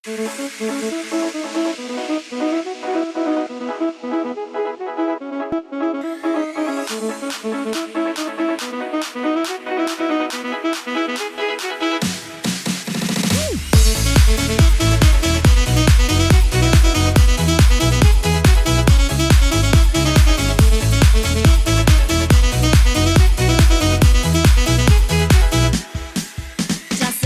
Czasem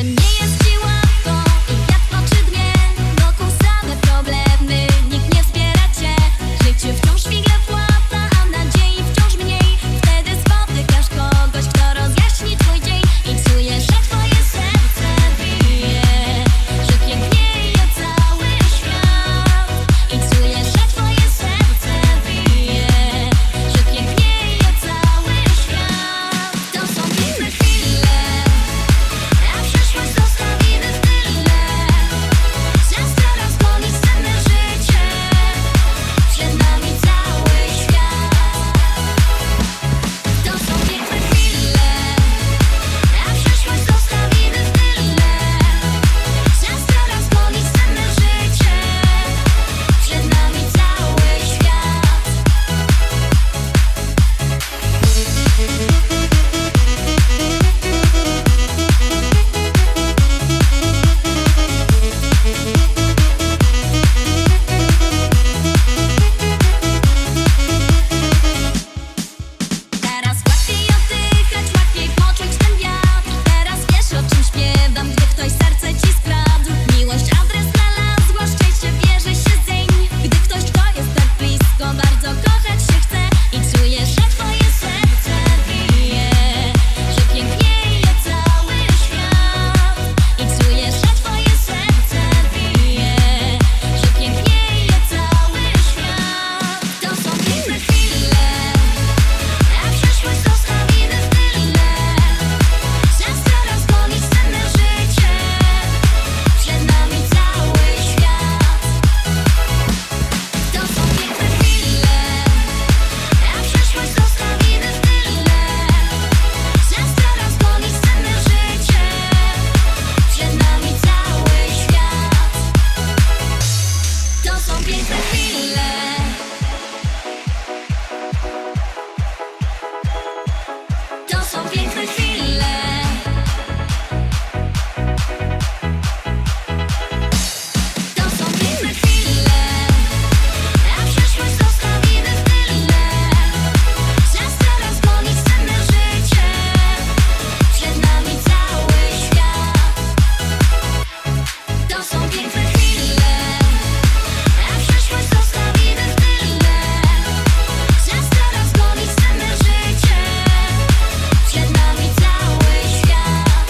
nie jest ci łatwo i wiatr oczy dnie, wokół same problemy, nikt nie wspiera cię. Życie wciąż figle płata, a nadziei wciąż mniej. Wtedy spotykasz kogoś, kto rozjaśni twój dzień i czujesz, że twoje serce bije, że pięknieje cały świat. I czujesz, że twoje serce bije, że pięknieje cały świat. To są piękne chwile, a przyszłość zostawimy w tyle. Czas teraz goni senne życie, przed nami cały świat. To są piękne chwile, a przyszłość zostawimy w tyle. Czas teraz goni senne życie, przed nami cały świat. Teraz łatwiej oddychać, łatwiej poczuć ten wiatr. Teraz wiesz, o czym śpiewam, gdy ktoś serce ci skradł. Miłość adres znalazła, szczęście bierze się zeń. Gdy ktoś, kto jest tak blisko, bardzo kochać się chce. I czujesz, że twoje serce bije, że pięknieje cały świat. I czujesz, że twoje serce bije, że pięknieje cały świat. To są piękne chwile, a przyszłość zostawimy w tyle. Czas teraz goni senne życie, przed nami cały świat. To są piękne chwile, a przyszłość zostawimy w tyle. Czas teraz goni senne życie, przed nami cały świat. To są piękne chwile. To są piękne chwile. To są piękne chwile, a przyszłość zostawimy w tyle. Czas teraz goni senne życie, przed nami cały świat. To są piękne chwile, a przyszłość zostawimy w tyle. Czas teraz goni senne życie, przed nami cały świat.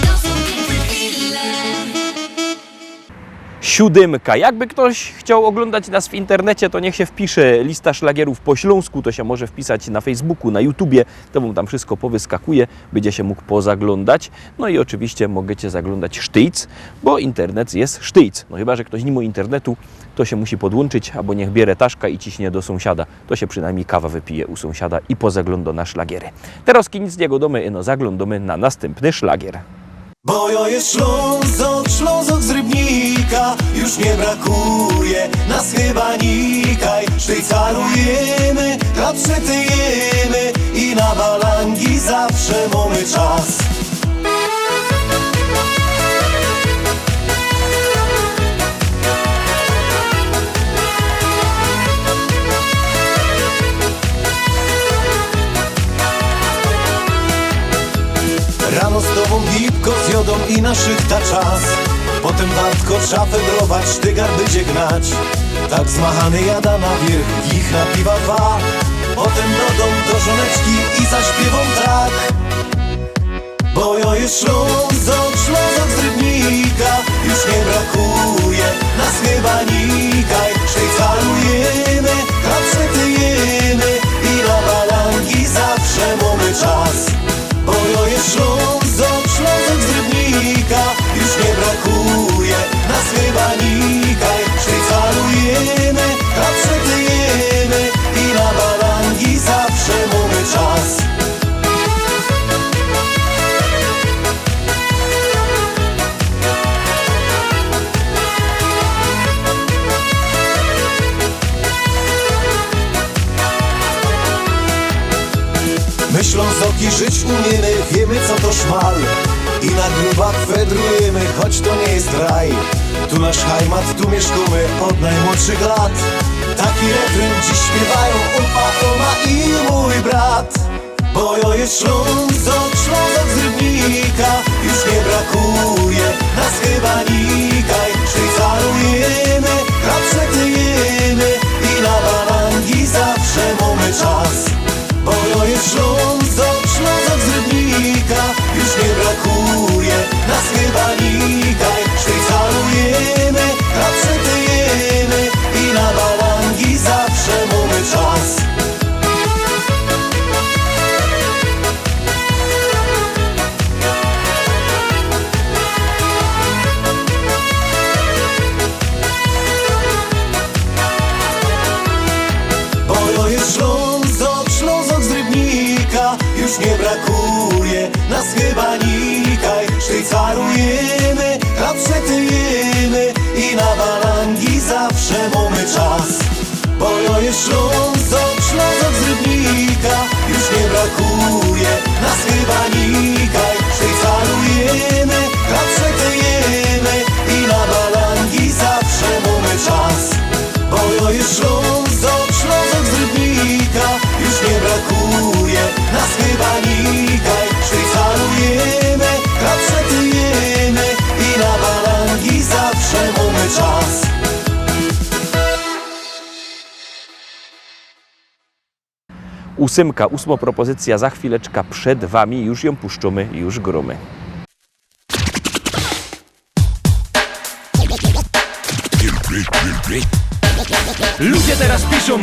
To są piękne chwile. Siódemka. Jakby ktoś chciał oglądać nas w internecie, to niech się wpisze lista szlagierów po śląsku, to się może wpisać na Facebooku, na YouTubie, to wam tam wszystko powyskakuje, będzie się mógł pozaglądać. No i oczywiście możecie zaglądać sztyjc, bo internet jest sztyjc. No chyba że ktoś nie ma internetu, to się musi podłączyć, albo niech bierze taszka i ciśnie do sąsiada. To się przynajmniej kawa wypije u sąsiada i pozagląda na szlagiery. Teraz nic nie domy, no zaglądamy na następny szlagier. Bo ja jest Ślązok z Rybnika, już nie brakuje nas chyba nikaj. Sztyjcarujemy, chleb przytyjemy i na balangi zawsze mamy czas. Rano z tobą bibko z jodą i na szychta czas. Potem wartko trzeba febrować, sztygar będzie gnać. Tak zmachany jada na wierzch, ich na piwa dwa. Potem do dom, do żoneczki i zaśpiewą tak. Bo ja jest Ślązok z Rybnika, już nie brakuje nas chyba nikaj. Sztyjcarujemy, chleb przytyjemy i na balangi zawsze mamy czas. Bo ja jest Ślązok z Rybnika, już nie brakuje nas chyba póki żyć umiemy, wiemy co to szmal. I na grubach wędrujemy, choć to nie jest raj. Tu nasz heimat, tu mieszkamy od najmłodszych lat. Taki refren dziś śpiewają opa, oma i mój brat. Bo jo jest Ślązok, Ślązok z Rybnika. Już nie brakuje nas chyba nikaj. Szwajcarujemy, krapszetujemy i na barangi zawsze mamy czas. Bo jo jest Ślązok, Ślązok z Rybnika. Już nie brakuje nas chyba nikaj. Szwajcarujemy, krapszetujemy i na barangi zawsze mamy czas. Ślązok, Ślązok z Rybnika. Już nie brakuje nas chyba nikaj. Szwajcarujemy, krapszetujemy i na barangi zawsze mamy czas. Bo jo jest Ślązok, Ślązok z Rybnika. Już nie brakuje nas chyba nikaj. Szwajcarujemy, krapszetujemy i na barangi zawsze mamy czas. Bo jo jest Ślązok, Ślązok z Rybnika. Już nie brakuje nas chyba nikaj. Szwajcarujemy, krapszetujemy i na barangi zawsze mamy czas. Ósma propozycja za chwileczkę przed Wami. Już ją puszczamy, już gromy. Ludzie teraz piszą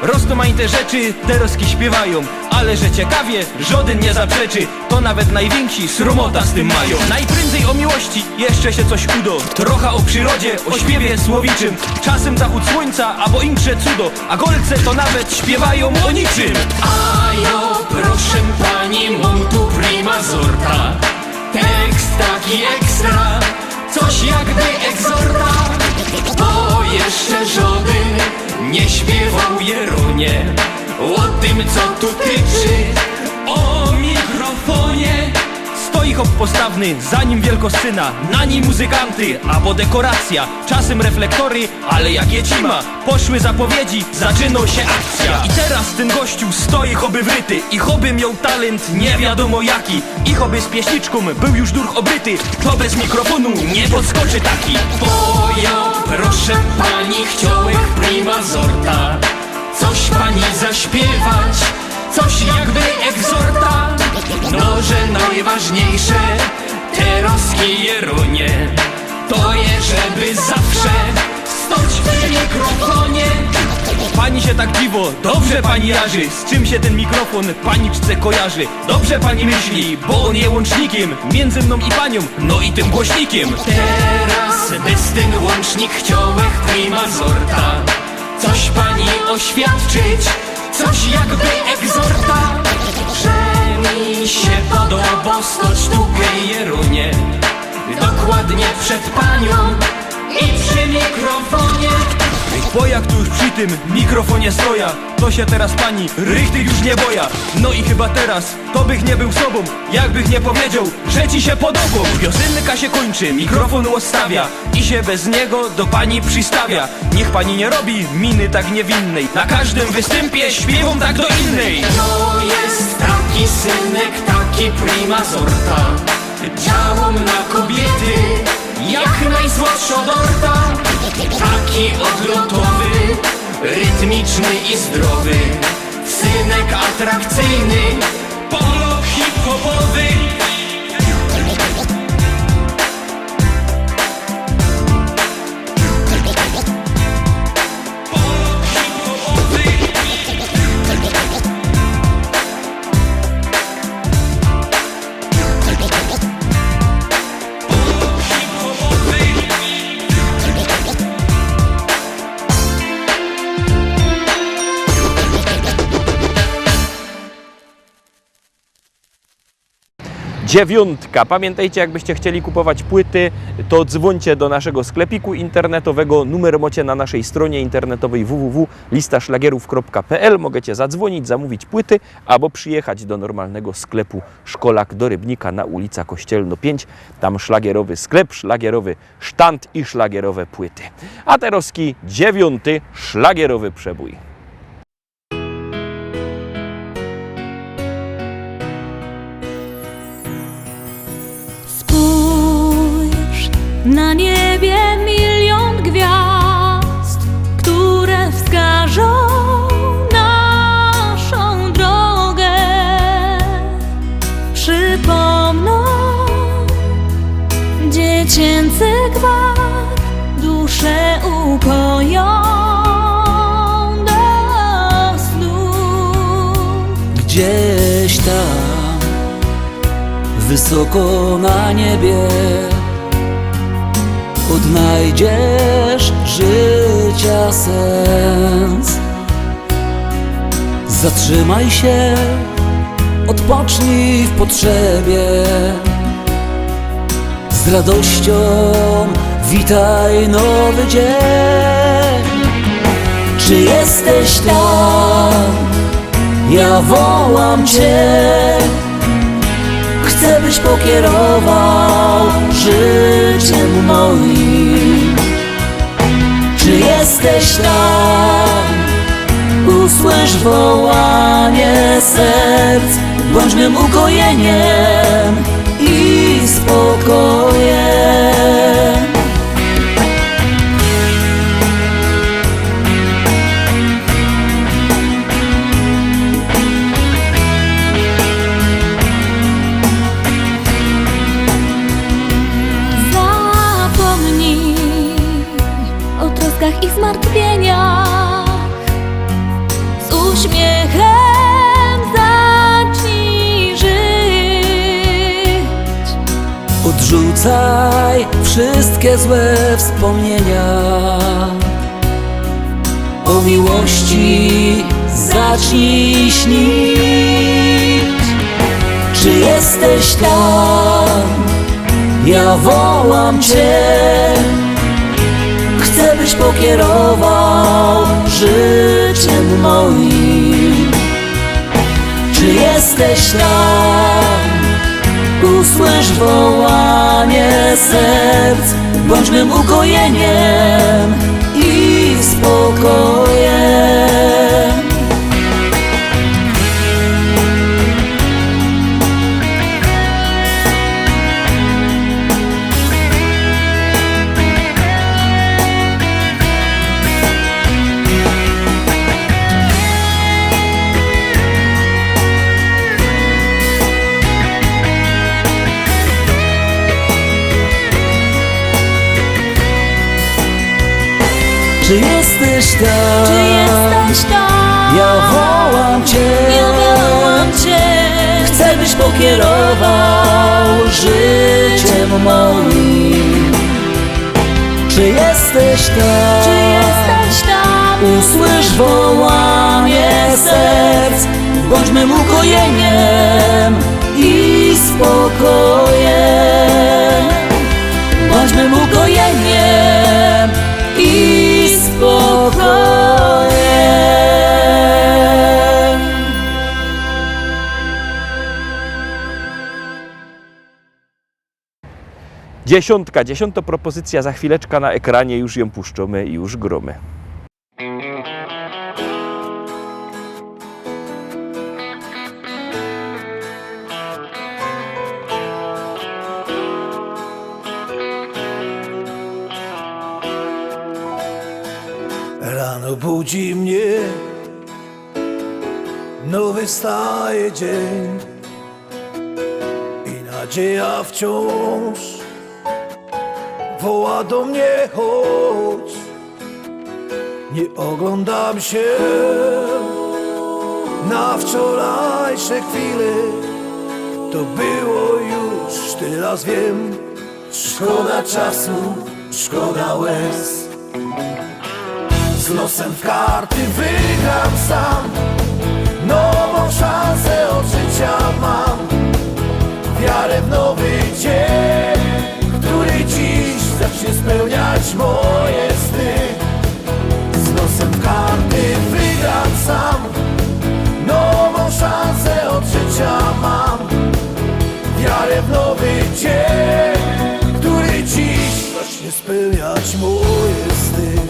rozmaite rzeczy, teroski śpiewają. Ale że ciekawie, żaden nie zaprzeczy. To nawet najwięksi sromota z tym mają. Najprędzej o miłości jeszcze się coś udo. Trochę o przyrodzie, o śpiewie słowiczym. Czasem zachód słońca, albo insze cudo. A golce to nawet śpiewają o niczym. A jo, proszę pani, mam tu prima sorta. Tekst taki ekstra, coś jakby egzorta. Bo jeszcze żaden nie śpiewał Jeronie o tym, co tu tyczy. O mikrofonie stoi hop postawny, za nim wielkoscyna, na nim muzykanty, albo dekoracja. Czasem reflektory, ale jak jecima, poszły zapowiedzi, zaczyna się akcja. I teraz ten gościu stoi choby wryty i choby miał talent nie wiadomo jaki. I choby z pieśniczką był już duch obryty, to bez mikrofonu nie podskoczy taki. Bo jo, proszę pani, chciałem prima sorta. Coś pani zaśpiewać, coś jakby egzorta. No, że najważniejsze, teroski Jeronie, to je, żeby zawsze stać przy mikrofonie. Pani się tak dziwo, dobrze pani jarzy. Z czym się ten mikrofon paniczce kojarzy? Dobrze pani myśli, bo on je łącznikiem między mną i panią, no i tym głośnikiem. Teraz bez ten łącznik chciałem prima sorta. Coś pani oświadczyć, coś jakby egzorta. Że mi się podoba stać tu Jeronie, dokładnie przed panią i przy mikrofonie. Bo jak tu już przy tym mikrofonie stoja, to się teraz pani rychty już nie boja. No i chyba teraz to bych nie był sobą, jakbych nie powiedział, że ci się podobał. Piosenka się kończy, mikrofon odstawia i się bez niego do pani przystawia. Niech pani nie robi miny tak niewinnej, na każdym występie śpiewam tak do innej. To jest taki synek, taki prima sorta. Działam na kobiety, jak najsłodsza dorta. Taki odlotowy, rytmiczny i zdrowy. Synek atrakcyjny, Polo hip-hopowy. 9. Pamiętajcie, jakbyście chcieli kupować płyty, to dzwońcie do naszego sklepiku internetowego. Numer macie na naszej stronie internetowej www.listaszlagierów.pl. Możecie zadzwonić, zamówić płyty, albo przyjechać do normalnego sklepu Szkolak do Rybnika na ulica Kościelno 5. Tam szlagierowy sklep, szlagierowy sztand i szlagierowe płyty. A teroski 9. szlagierowy przebój. Spójrz, na niebie milion gwiazd, które wskażą naszą drogę. Przypomną dziecięcy gwar, duszę ukoją do snu. Gdzieś tam, wysoko na niebie, odnajdziesz życia sens. Zatrzymaj się, odpocznij w potrzebie. Z radością witaj nowy dzień. Czy jesteś tam? Ja wołam Cię. Chcę, byś pokierował życiem moim. Czy jesteś tam? Usłysz wołanie serc. Bądź mym ukojeniem i spokojem. Zapomnij o troskach i zmartwieniach. Z uśmiechem zacznij żyć. Odrzucaj wszystkie złe wspomnienia. O miłości zacznij śnić. Czy jesteś tam? Ja wołam Cię. Chcę, byś pokierował życiem moim. Czy jesteś tam? Usłysz wołanie serc. Bądź mym ukojeniem i spokojem. Czy jesteś tam? Czy jesteś tam? Ja wołam Cię. Ja wołam Cię. Chcę, byś pokierował życiem moim. Czy jesteś tam? Czy jesteś tam? Usłysz wołanie serc. Bądź mym ukojeniem i spokojem. Bądź mym ukojeniem i spokojem. 10. 10. propozycja za chwileczkę na ekranie, już ją puszczamy i już gromy. Rano budzi mnie nowy staje dzień i nadzieja wciąż woła do mnie, chodź. Nie oglądam się na wczorajsze chwile, to było już, teraz wiem. Szkoda czasu, szkoda łez. Z losem w karty wygram sam, nową szansę od życia mam. wiarę w nowy dzień, który dziś zacznie spełniać moje sny. Z nosem w karty wygram sam, nową szansę od życia mam. Wiarę w nowy dzień, który dziś zacznie spełniać moje sny.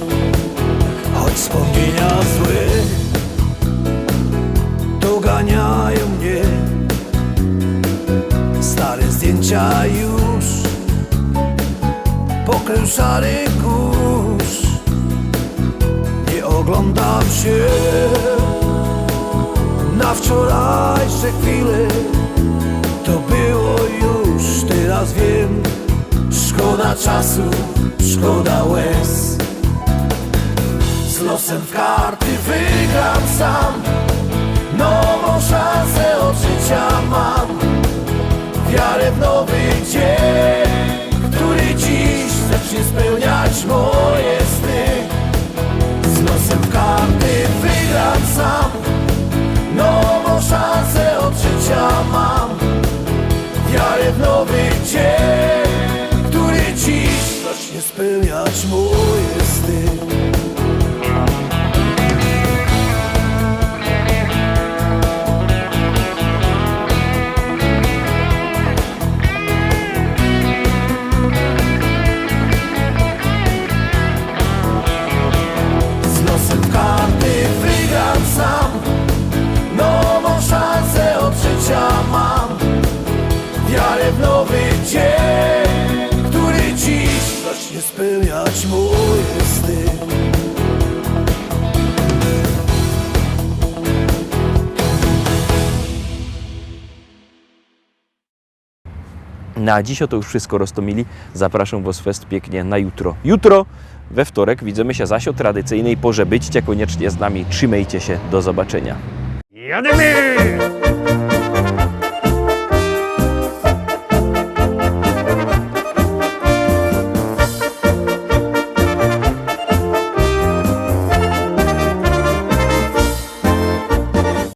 Choć wspomnienia złe doganiają mnie, stare zdjęcia już pokrył szary kurz. Nie oglądam się na wczorajsze chwile, to było już, teraz wiem. Szkoda czasu, szkoda łez. Z losem w karty wygram sam, nową szansę od życia mam. Wiarę w nowy dzień, który dziś zacznie spełniać moje sny. Z losem w karty wygram sam, nową szansę od życia mam. Wiarę w nowy dzień, który dziś zacznie spełniać moje sny. Z losem w karty wygram sam, nową szansę od życia mam. Wiarę w nowy dzień, który dziś zacznie spełniać moje sny. Na dziś to już wszystko, Rostomili. Zapraszam Was fest pięknie na jutro. Jutro, we wtorek, widzimy się zaś o tradycyjnej porze. Byćcie koniecznie z nami, trzymajcie się, do zobaczenia. Jadymy!